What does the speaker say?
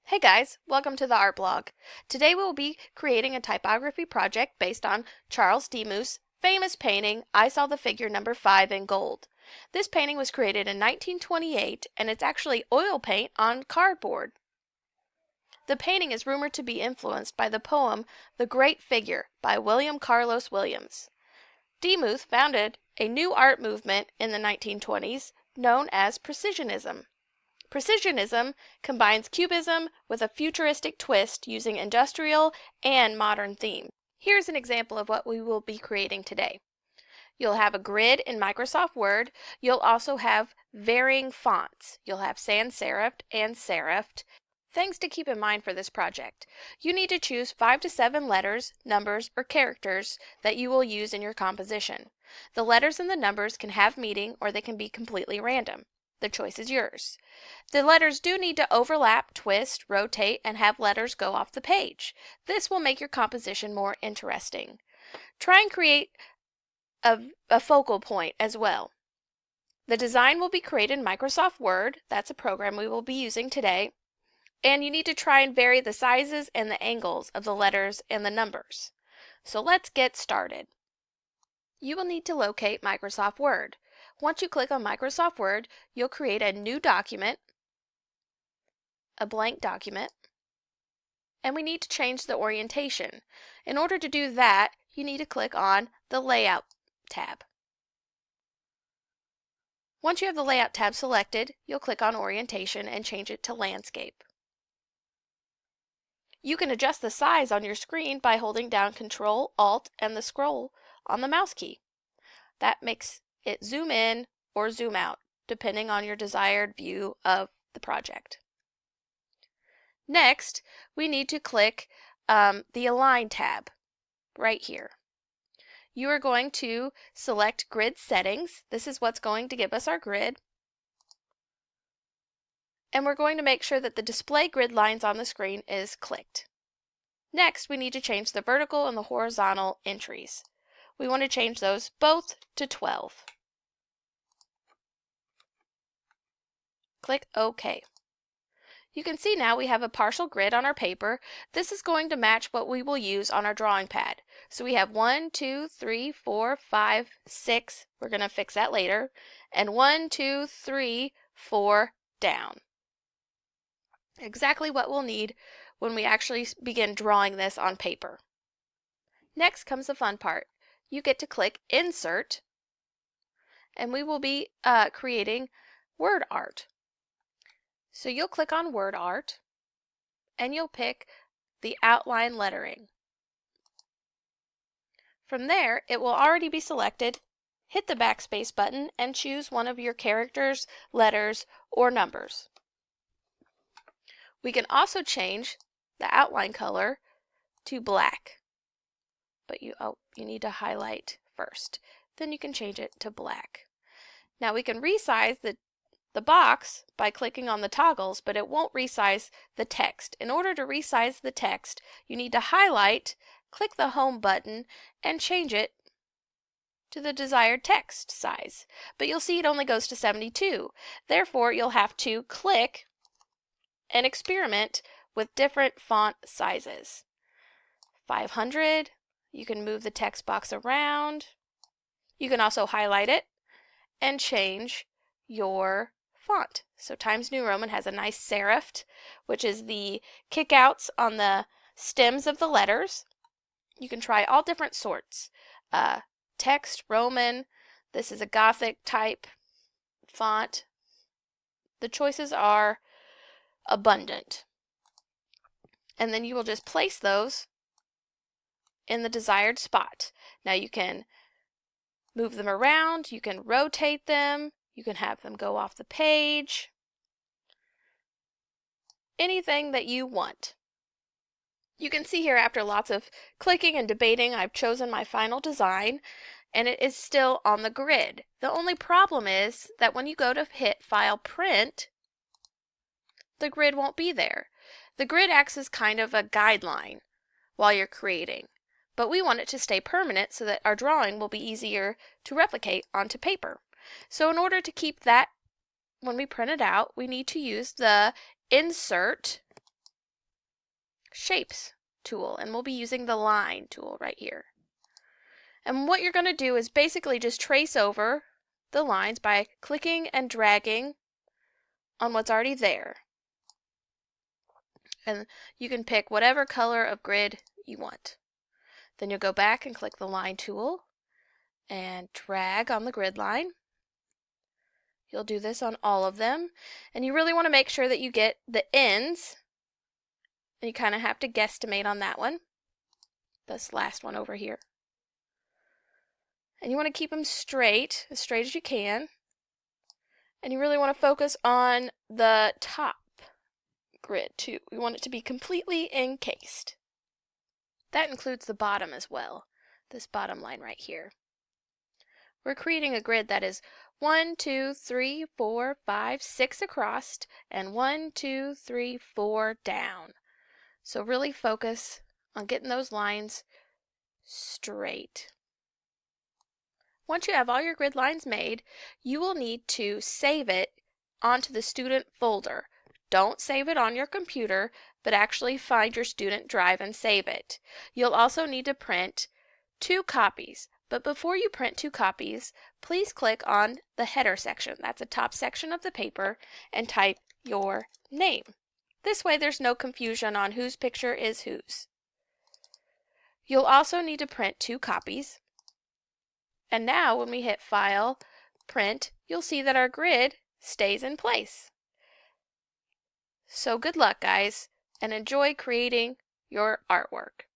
Hey guys, welcome to the art blog. Today we will be creating a typography project based on Charles Demuth's famous painting, I Saw the Figure Number 5 in Gold. This painting was created in 1928 and it's actually oil paint on cardboard. The painting is rumored to be influenced by the poem The Great Figure by William Carlos Williams. Demuth founded a new art movement in the 1920s known as Precisionism. Precisionism combines cubism with a futuristic twist using industrial and modern themes. Here's an example of what we will be creating today. You'll have a grid in Microsoft Word. You'll also have varying fonts. You'll have sans serifed and serifed. Things to keep in mind for this project. You need to choose 5 to 7 letters, numbers, or characters that you will use in your composition. The letters and the numbers can have meaning or they can be completely random. The choice is yours. The letters do need to overlap, twist, rotate, and have letters go off the page. This will make your composition more interesting. Try and create a focal point as well. The design will be created in Microsoft Word. That's a program we will be using today. And you need to try and vary the sizes and the angles of the letters and the numbers. So let's get started. You will need to locate Microsoft Word. Once you click on Microsoft Word, you'll create a new document, a blank document, and we need to change the orientation. In order to do that, you need to click on the Layout tab. Once you have the Layout tab selected, you'll click on Orientation and change it to Landscape. You can adjust the size on your screen by holding down Control, Alt, and the scroll on the mouse key. That makes it zoom in or zoom out, depending on your desired view of the project. Next, we need to click the Align tab right here. You are going to select Grid Settings. This is what's going to give us our grid. And we're going to make sure that the Display Grid Lines on the screen is clicked. Next, we need to change the vertical and the horizontal entries. We want to change those both to 12. Click OK. You can see now we have a partial grid on our paper. This is going to match what we will use on our drawing pad. So we have 1, 2, 3, 4, 5, 6. We're going to fix that later. And 1, 2, 3, 4 down. Exactly what we'll need when we actually begin drawing this on paper. Next comes the fun part. You get to click Insert, and we will be creating word art. So you'll click on Word Art, and you'll pick the outline lettering. From there, it will already be selected. Hit the backspace button and choose one of your characters, letters, or numbers. We can also change the outline color to black, but you need to highlight first. Then you can change it to black. Now we can resize the box by clicking on the toggles, but it won't resize the text. In order to resize the text, you need to highlight, click the Home button, and change it to the desired text size. But you'll see it only goes to 72. Therefore, you'll have to click and experiment with different font sizes. 500, you can move the text box around. You can also highlight it and change your font. So Times New Roman has a nice serifed, which is the kickouts on the stems of the letters. You can try all different sorts. Text, Roman, this is a Gothic type font. The choices are abundant. And then you will just place those in the desired spot. Now you can move them around, you can rotate them, you can have them go off the page. Anything that you want. You can see here after lots of clicking and debating, I've chosen my final design and it is still on the grid. The only problem is that when you go to hit File Print, the grid won't be there. The grid acts as kind of a guideline while you're creating, but we want it to stay permanent so that our drawing will be easier to replicate onto paper. So in order to keep that when we print it out, we need to use the Insert Shapes tool, and we'll be using the line tool right here. And what you're going to do is basically just trace over the lines by clicking and dragging on what's already there. And you can pick whatever color of grid you want. Then you'll go back and click the line tool and drag on the grid line. You'll do this on all of them, and you really want to make sure that you get the ends. And you kind of have to guesstimate on that one, this last one over here. And you want to keep them straight, as straight as you can. And you really want to focus on the top grid too. We want it to be completely encased. That includes the bottom as well, this bottom line right here. We're creating a grid that is 1, 2, 3, 4, 5, 6 across, and 1, 2, 3, 4 down. So really focus on getting those lines straight. Once you have all your grid lines made, you will need to save it onto the student folder. Don't save it on your computer, but actually find your student drive and save it. You'll also need to print 2 copies. But before you print 2 copies, please click on the header section, that's the top section of the paper, and type your name. This way there's no confusion on whose picture is whose. You'll also need to print 2 copies. And now when we hit File, Print, you'll see that our grid stays in place. So good luck, guys, and enjoy creating your artwork.